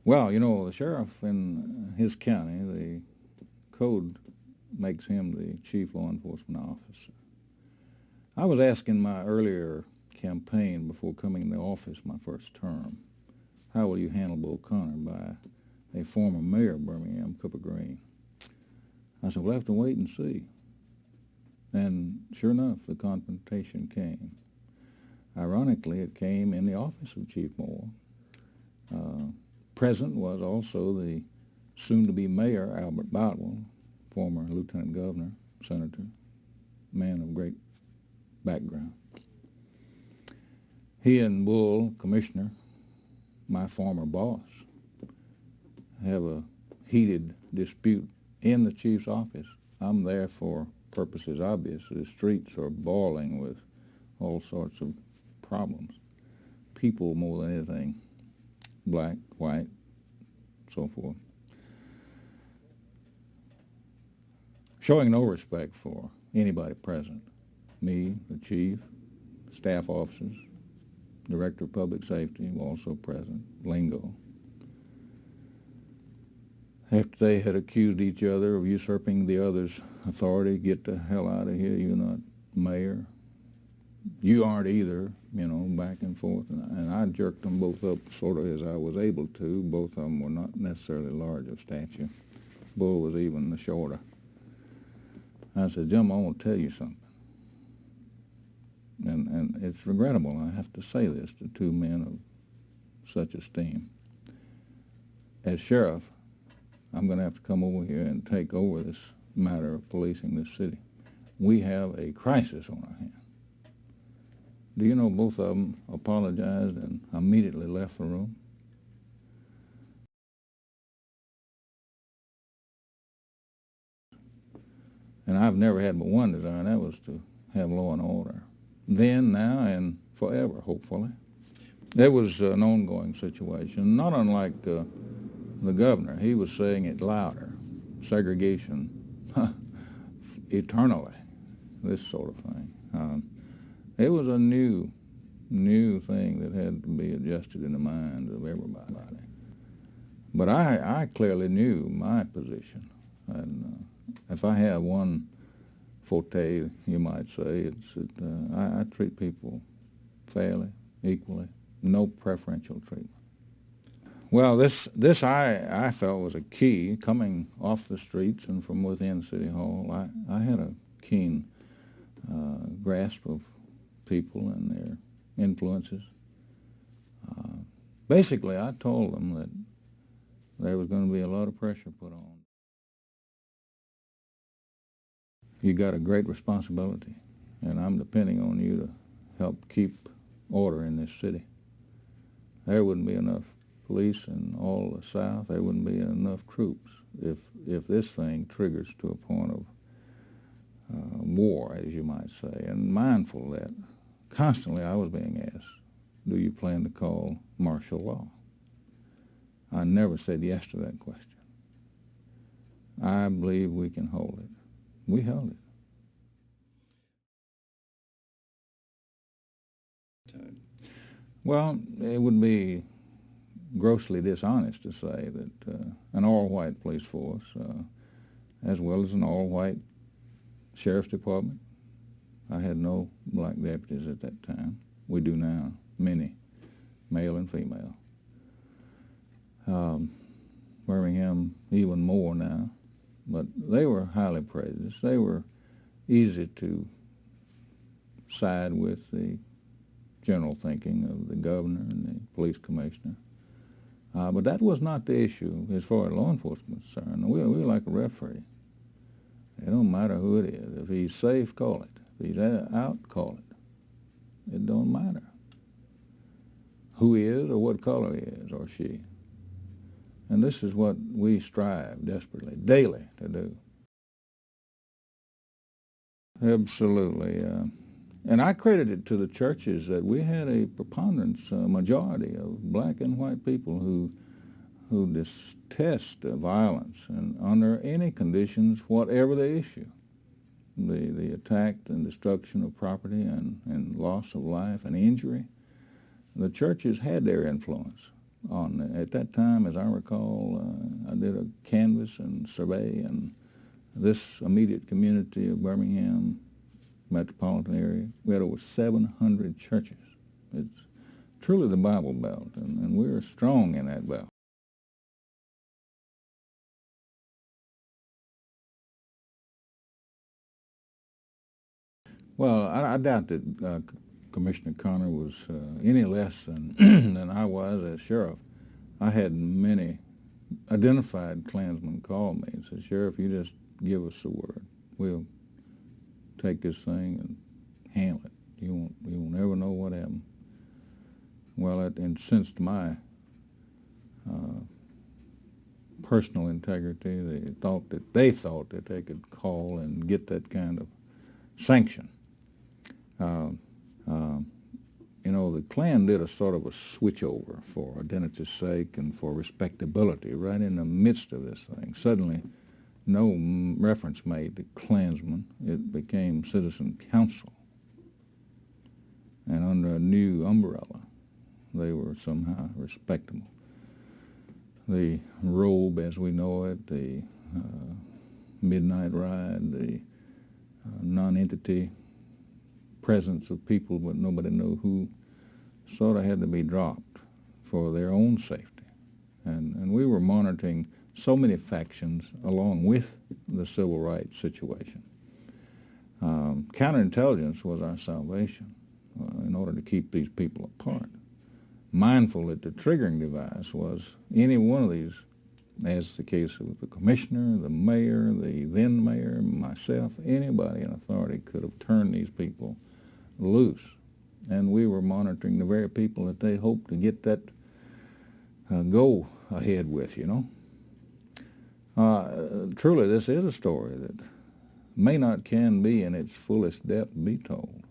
Well, you know, the sheriff in his county, the code makes him the chief law enforcement officer. I was asked in my earlier campaign before coming into office my first term, how will you handle Bull Connor by a former mayor of Birmingham, Cooper Green? I said, we'll have to wait and see. And sure enough, the confrontation came. Ironically, it came in the office of Chief Moore. Present was also the soon-to-be mayor, Albert Boutwell, former lieutenant governor, senator, man of great background. He and Bull, commissioner, my former boss, have a heated dispute in the chief's office. I'm there for purposes obvious. The streets are boiling with all sorts of problems. People more than anything, black, white, so forth. Showing no respect for anybody present. Me, the chief, staff officers, director of public safety were also present, lingo. After they had accused each other of usurping the other's authority, get the hell out of here, you're not mayor. You aren't either, you know, back and forth. And I jerked them both up sort of as I was able to. Both of them were not necessarily large of stature. Bull was even the shorter. I said, Jim, I want to tell you something. And it's regrettable, I have to say this to two men of such esteem. As sheriff, I'm going to have to come over here and take over this matter of policing this city. We have a crisis on our hands. Do you know both of them apologized and immediately left the room? And I've never had but one desire, and that was to have law and order. Then, now, and forever, hopefully. It was an ongoing situation, not unlike the governor. He was saying it louder. Segregation, eternally, this sort of thing. It was a new thing that had to be adjusted in the minds of everybody. But I clearly knew my position. And if I have one forte, you might say, it's that I treat people fairly, equally, no preferential treatment. Well, this I felt was a key. Coming off the streets and from within City Hall, I had a keen grasp of people and their influences. Basically, I told them that there was going to be a lot of pressure put on. You got a great responsibility, and I'm depending on you to help keep order in this city. There wouldn't be enough police in all the South. There wouldn't be enough troops if this thing triggers to a point of war, as you might say. And mindful of that, constantly I was being asked, do you plan to call martial law? I never said yes to that question. I believe we can hold it. We held it. Well, it would be grossly dishonest to say that an all-white police force, as well as an all-white sheriff's department, I had no black deputies at that time. We do now, many, male and female. Birmingham, even more now. But they were highly prejudiced. They were easy to side with the general thinking of the governor and the police commissioner. But that was not the issue as far as law enforcement is concerned. We're like a referee. It don't matter who it is. If he's safe, call it. If he's out, call it. It don't matter who he is or what color he is or she. And this is what we strive desperately, daily, to do. Absolutely. And I credit it to the churches that we had a preponderance, majority of black and white people who detest violence and under any conditions, whatever the issue, the attack and destruction of property and loss of life and injury. The churches had their influence. At that time, as I recall, I did a canvass and survey, and this immediate community of Birmingham metropolitan area, we had over 700 churches. It's truly the Bible Belt, and we're strong in that belt. Well, I doubt that Commissioner Connor was any less than, than I was as sheriff. I had many identified Klansmen call me and said, "Sheriff, you just give us the word. We'll take this thing and handle it. You won't ever know what happened." Well, it incensed my personal integrity. They thought that they could call and get that kind of sanction. You know, the Klan did a sort of a switchover for identity's sake and for respectability right in the midst of this thing. Suddenly, no reference made to Klansmen. It became Citizen Council. And under a new umbrella, they were somehow respectable. The robe as we know it, the midnight ride, the non-entity presence of people but nobody knew who, sort of had to be dropped for their own safety. And we were monitoring so many factions along with the civil rights situation. Counterintelligence was our salvation in order to keep these people apart. Mindful that the triggering device was any one of these, as the case with the commissioner, the mayor, the then mayor, myself, anybody in authority could have turned these people loose. And we were monitoring the very people that they hoped to get that go ahead with, you know. Truly, this is a story that may not can be in its fullest depth be told.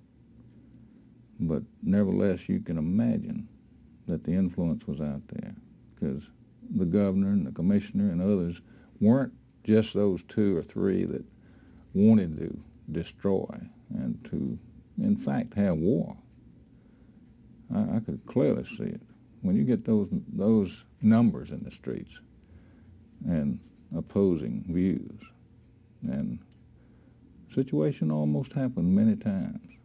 But nevertheless, you can imagine that the influence was out there, because the governor and the commissioner and others weren't just those two or three that wanted to destroy and to, in fact, have war. I could clearly see it. When you get those numbers in the streets and opposing views, and situation almost happened many times.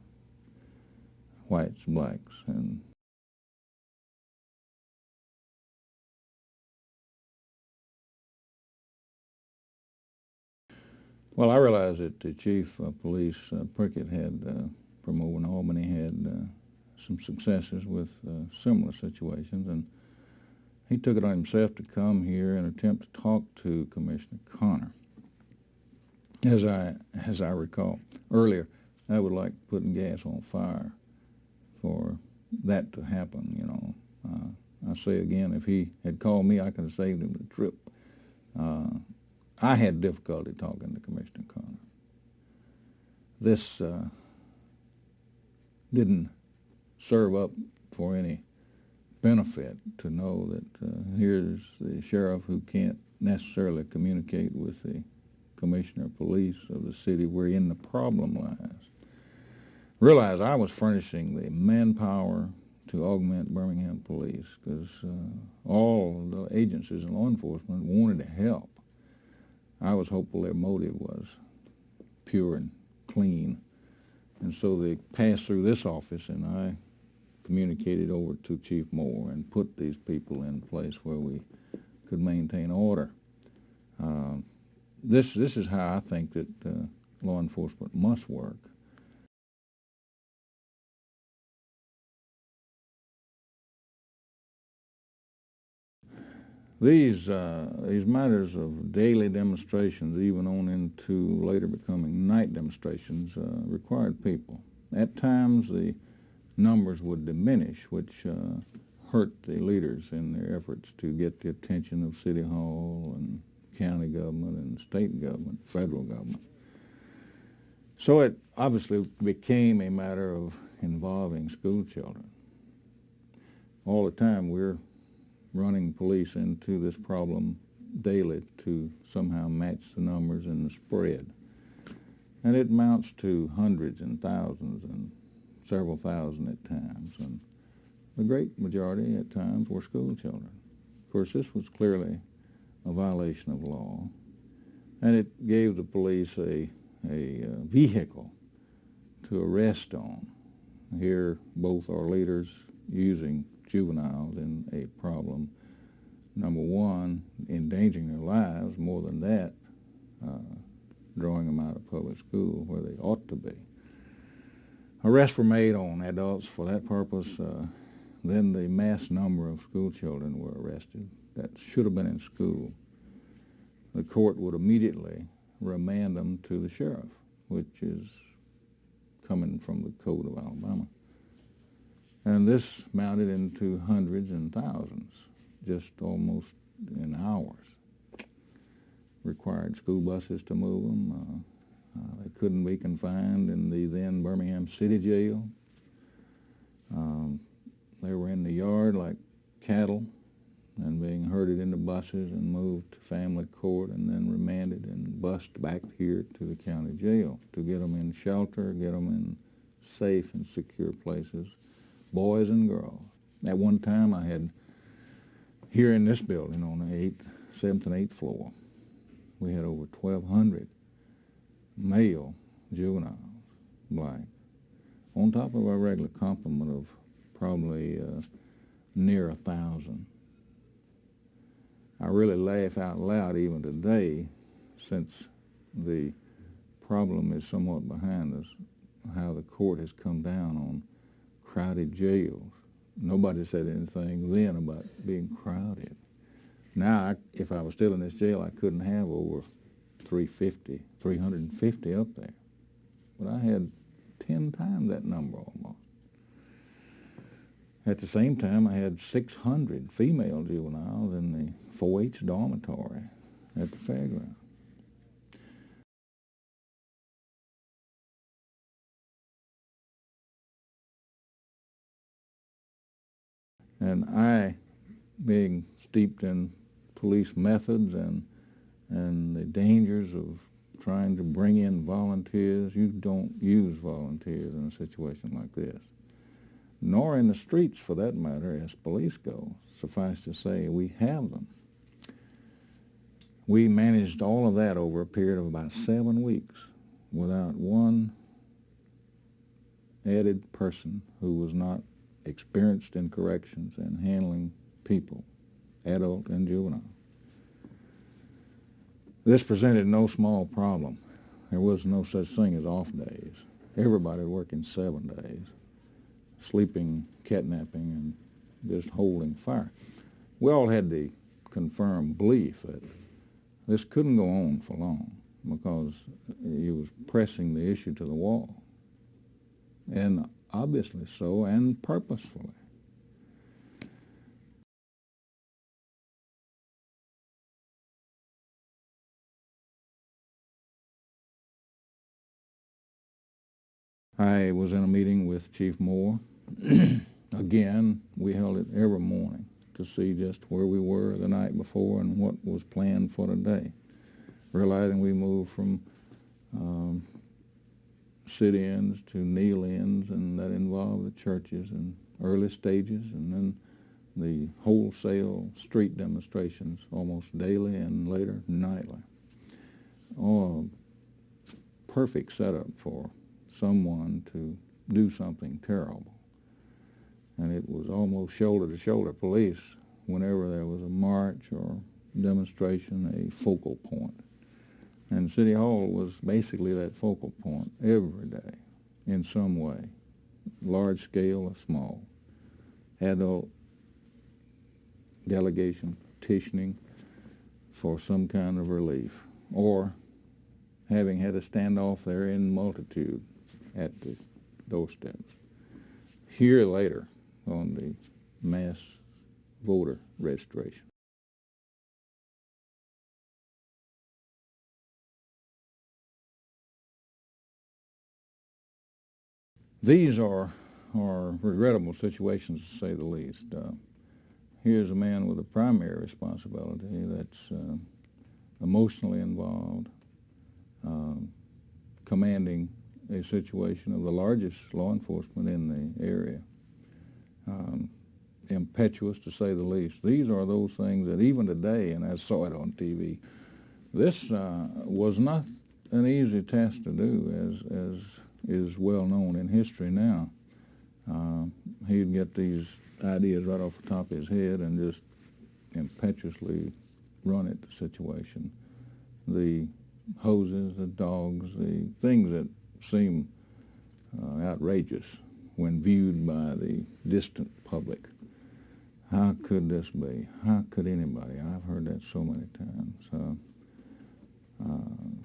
Whites, blacks, and well, I realized that the chief of police, Prickett, had from over in Albany, had some successes with similar situations, and he took it on himself to come here and attempt to talk to Commissioner Connor. As I recall earlier, I would like putting gas on fire for that to happen. You know, I say again, if he had called me, I could have saved him the trip. I had difficulty talking to Commissioner Connor. This didn't serve up for any benefit to know that here's the sheriff who can't necessarily communicate with the commissioner of police of the city wherein the problem lies. Realize I was furnishing the manpower to augment Birmingham police, because all the agencies in law enforcement wanted to help. I was hopeful their motive was pure and clean. And so they passed through this office, and I communicated over to Chief Moore and put these people in place where we could maintain order. This is how I think that law enforcement must work. These matters of daily demonstrations, even on into later becoming night demonstrations, required people. At times, the numbers would diminish, which hurt the leaders in their efforts to get the attention of City Hall and county government and state government, federal government. So it obviously became a matter of involving school children. All the time we're running police into this problem daily to somehow match the numbers and the spread. And it amounts to hundreds and thousands and several thousand at times. And the great majority at times were school children. Of course, this was clearly a violation of law, and it gave the police a vehicle to arrest on. Here, both our leaders using juveniles in a problem, number one, endangering their lives, more than that, drawing them out of public school where they ought to be. Arrests were made on adults for that purpose. Then the mass number of school children were arrested that should have been in school. The court would immediately remand them to the sheriff, which is coming from the Code of Alabama. And this mounted into hundreds and thousands, just almost in hours. Required school buses to move them. They couldn't be confined in the then Birmingham City Jail. They were in the yard like cattle and being herded into buses and moved to family court and then remanded and bused back here to the county jail to get them in shelter, get them in safe and secure places, boys and girls. At one time I had, here in this building on the 7th and 8th floor, we had over 1,200 male juveniles, black, on top of our regular complement of probably near 1,000. I really laugh out loud even today, since the problem is somewhat behind us, how the court has come down on crowded jails. Nobody said anything then about being crowded. Now, if I was still in this jail, I couldn't have over 350 up there. But I had 10 times that number almost. At the same time, I had 600 female juveniles in the 4-H dormitory at the fairground. And I, being steeped in police methods and the dangers of trying to bring in volunteers, you don't use volunteers in a situation like this, nor in the streets for that matter as police go. Suffice to say, we have them. We managed all of that over a period of about 7 weeks without one added person who was not experienced in corrections and handling people, adult and juvenile. This presented no small problem. There was no such thing as off days. Everybody working 7 days, sleeping, catnapping, and just holding fire. We all had the confirmed belief that this couldn't go on for long because he was pressing the issue to the wall, and obviously so, and purposefully. I was in a meeting with Chief Moore. Again, we held it every morning to see just where we were the night before and what was planned for the day. Realizing we moved from sit-ins to kneel-ins, and that involved the churches in early stages, and then the wholesale street demonstrations almost daily and later nightly. Oh, perfect setup for someone to do something terrible. And it was almost shoulder-to-shoulder police whenever there was a march or demonstration, a focal point. And City Hall was basically that focal point every day in some way, large scale or small. Adult delegation petitioning for some kind of relief, or having had a standoff there in multitude at the doorstep. Here later on the mass voter registration. These are regrettable situations, to say the least. Here's a man with a primary responsibility that's emotionally involved, commanding a situation of the largest law enforcement in the area. impetuous, to say the least. These are those things that even today, and I saw it on TV, this was not an easy task to do, as is well known in history now. He'd get these ideas right off the top of his head and just impetuously run at the situation. The hoses, the dogs, the things that seem outrageous when viewed by the distant public. How could this be? How could anybody? I've heard that so many times.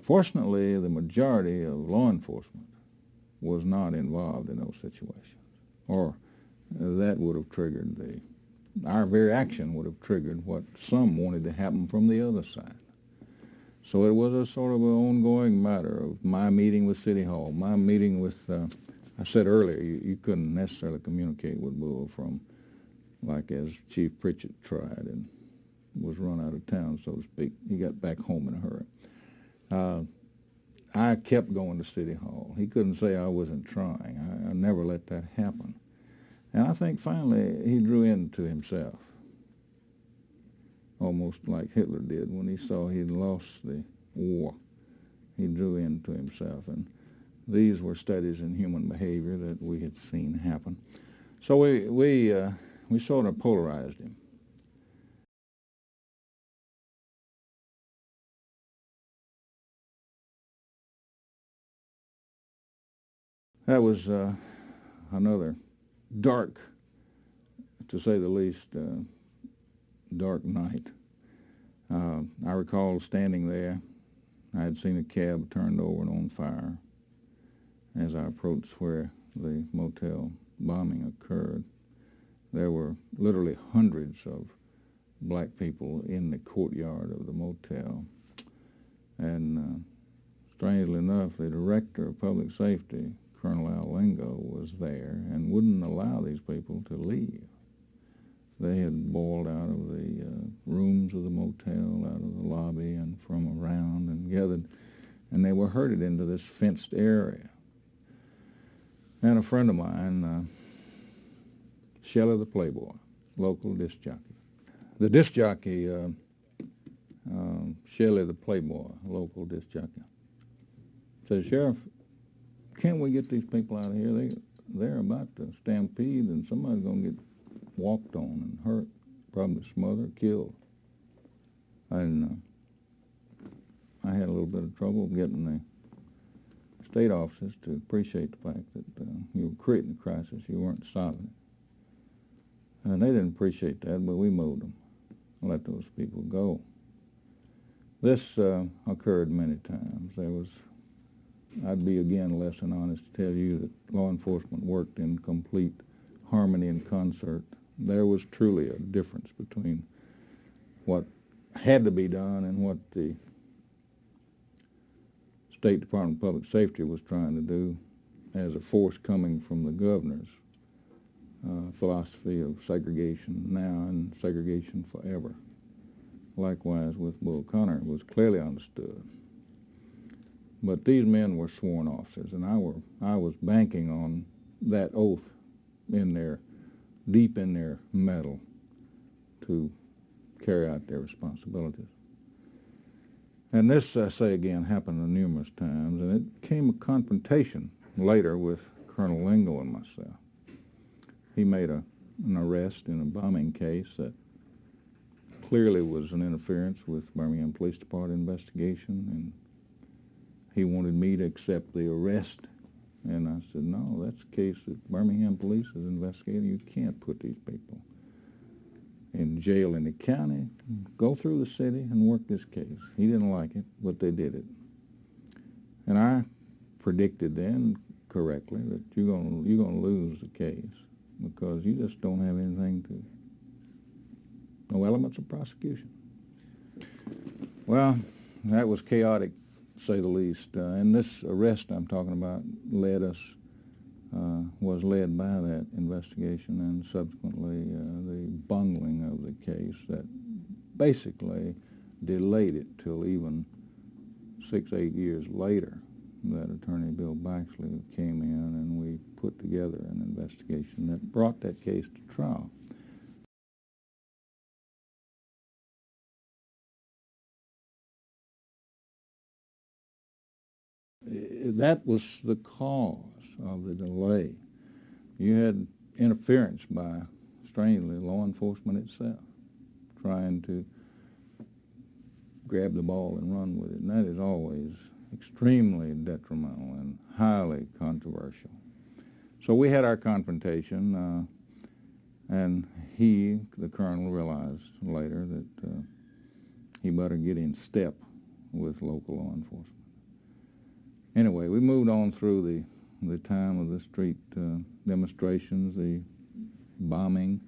Fortunately, the majority of law enforcement was not involved in those situations, or that would have triggered our very action would have triggered what some wanted to happen from the other side. So it was a sort of an ongoing matter of my meeting with City Hall, my meeting with, I said earlier, you couldn't necessarily communicate with Bull from, like as Chief Pritchett tried and was run out of town, so to speak. He got back home in a hurry. I kept going to City Hall. He couldn't say I wasn't trying. I never let that happen. And I think finally he drew into himself, almost like Hitler did when he saw he'd lost the war. He drew into himself, and these were studies in human behavior that we had seen happen. So we sort of polarized him. That was another dark, to say the least, dark night. I recall standing there. I had seen a cab turned over and on fire as I approached where the motel bombing occurred. There were literally hundreds of black people in the courtyard of the motel. And strangely enough, the director of public safety, Colonel Al Lingo, was there and wouldn't allow these people to leave. They had boiled out of the rooms of the motel, out of the lobby and from around, and gathered, and they were herded into this fenced area. And a friend of mine, Shelley the Playboy, local disc jockey. The disc jockey, Shelley the Playboy, local disc jockey, said, "Sheriff, can't we get these people out of here? They're about to stampede and somebody's going to get walked on and hurt, probably smothered, killed." And I had a little bit of trouble getting the state officers to appreciate the fact that you were creating a crisis, you weren't solving it. And they didn't appreciate that, but we moved them, let those people go. This occurred many times. I'd be again less than honest to tell you that law enforcement worked in complete harmony and concert. There was truly a difference between what had to be done and what the State Department of Public Safety was trying to do as a force coming from the governor's philosophy of segregation now and segregation forever. Likewise with Bull Connor, it was clearly understood. But these men were sworn officers, and I was banking on that oath deep in their metal to carry out their responsibilities. And this, I say again, happened numerous times, and it came a confrontation later with Colonel Lingo and myself. He made an arrest in a bombing case that clearly was an interference with Birmingham Police Department investigation, and he wanted me to accept the arrest. And I said, no, that's a case that Birmingham Police is investigating. You can't put these people in jail in the county. Go through the city and work this case. He didn't like it, but they did it. And I predicted then correctly that you're gonna lose the case because you just don't have no elements of prosecution. Well, that was chaotic, to say the least. And this arrest I'm talking about was led by that investigation and subsequently the bungling of the case that basically delayed it till even 6-8 years later that Attorney Bill Baxley came in and we put together an investigation that brought that case to trial. that was the cause of the delay. You had interference by, strangely, law enforcement itself, trying to grab the ball and run with it, and that is always extremely detrimental and highly controversial. So we had our confrontation, and he, the colonel, realized later that he better get in step with local law enforcement. Anyway, we moved on through the time of the street demonstrations, the bombing,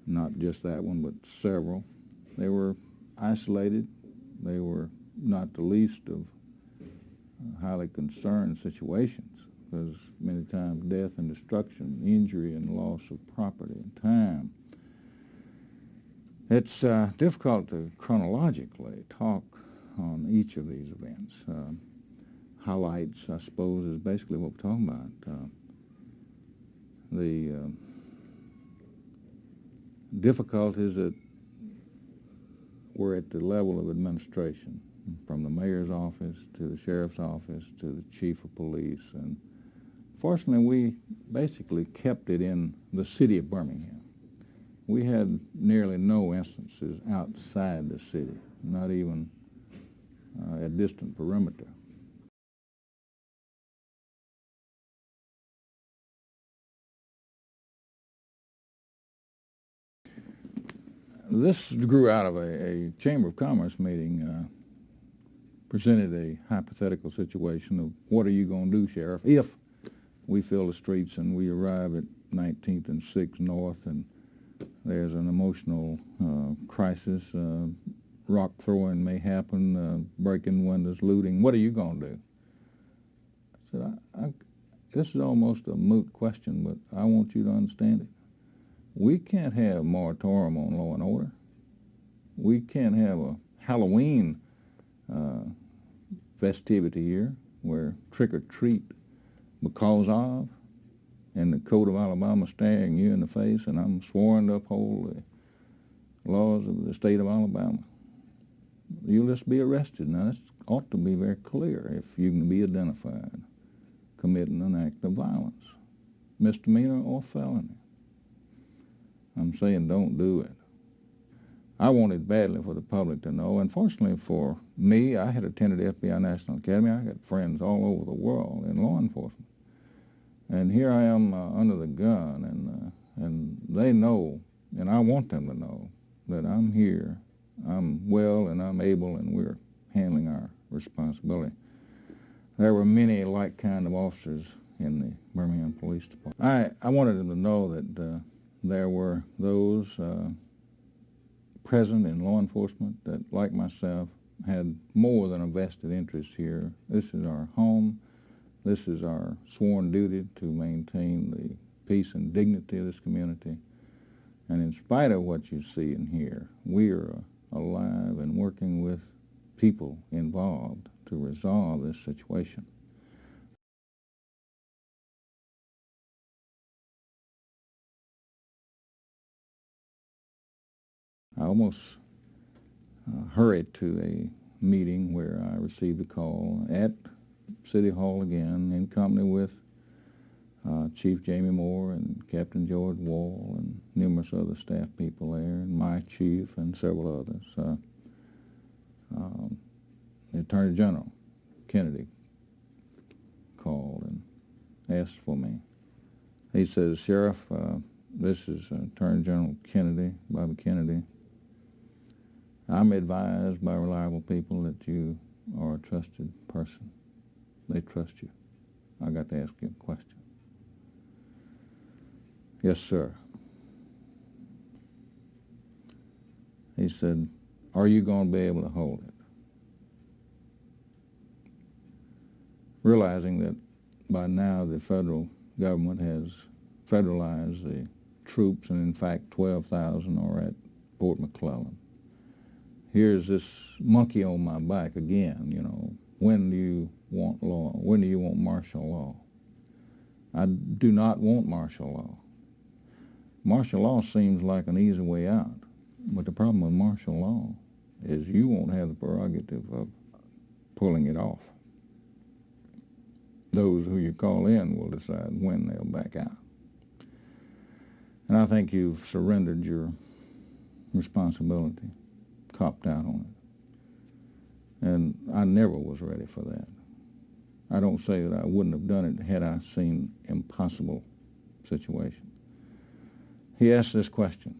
not just that one, but several. They were isolated. They were not the least of highly concerned situations, because many times death and destruction, injury and loss of property and time. It's difficult to chronologically talk on each of these events. Highlights, I suppose, is basically what we're talking about. The difficulties that were at the level of administration, from the mayor's office to the sheriff's office to the chief of police. And fortunately, we basically kept it in the city of Birmingham. We had nearly no instances outside the city, not even a distant perimeter. This grew out of a Chamber of Commerce meeting, presented a hypothetical situation of what are you going to do, Sheriff, if we fill the streets and we arrive at 19th and 6th North and there's an emotional crisis, rock throwing may happen, breaking windows, looting. What are you going to do? I said, this is almost a moot question, but I want you to understand it. We can't have a moratorium on law and order. We can't have a Halloween festivity here where trick-or-treat because of, and the code of Alabama staring you in the face, and I'm sworn to uphold the laws of the state of Alabama. You'll just be arrested. Now, this ought to be very clear if you can be identified committing an act of violence, misdemeanor or felony. I'm saying don't do it. I wanted badly for the public to know. Unfortunately for me, I had attended the FBI National Academy. I got friends all over the world in law enforcement. And here I am under the gun, and they know, and I want them to know, that I'm here, I'm well, and I'm able, and we're handling our responsibility. There were many like kind of officers in the Birmingham Police Department. I wanted them to know that there were those present in law enforcement that, like myself, had more than a vested interest here. This is our home. This is our sworn duty to maintain the peace and dignity of this community. And in spite of what you see and hear, we are alive and working with people involved to resolve this situation. I almost hurried to a meeting where I received a call at City Hall again in company with Chief Jamie Moore and Captain George Wall and numerous other staff people there, and my chief and several others. The Attorney General, Kennedy, called and asked for me. He says, Sheriff, this is Attorney General Kennedy, Bobby Kennedy. I'm advised by reliable people that you are a trusted person. They trust you. I got to ask you a question. Yes, sir. He said, are you going to be able to hold it? Realizing that by now the federal government has federalized the troops, and in fact 12,000 are at Fort McClellan. Here's this monkey on my back again, you know. When do you want law? When do you want martial law? I do not want martial law. Martial law seems like an easy way out, but the problem with martial law is you won't have the prerogative of pulling it off. those who you call in will decide when they'll back out. And I think you've surrendered your responsibility, copped out on it. And I never was ready for that. I don't say that I wouldn't have done it had I seen impossible situation. He asked this question,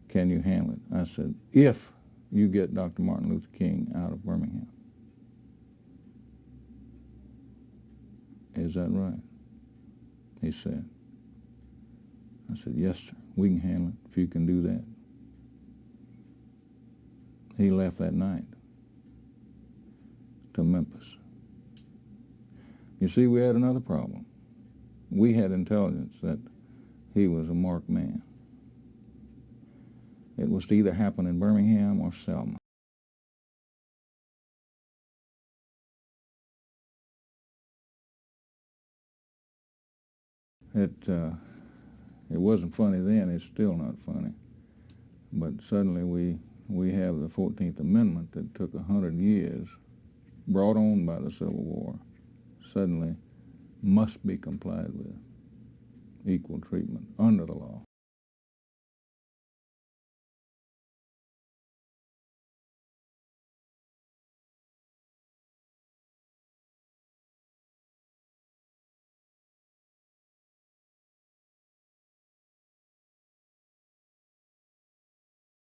can you handle it? I said, if you get Dr. Martin Luther King out of Birmingham. Is that right? He said. I said, yes, sir, we can handle it if you can do that. He left that night to Memphis. You see, we had another problem. We had intelligence that he was a marked man. It was to either happen in Birmingham or Selma. It wasn't funny then, it's still not funny. But suddenly we have the 14th Amendment that took 100 years, brought on by the Civil War, suddenly must be complied with. Equal treatment under the law.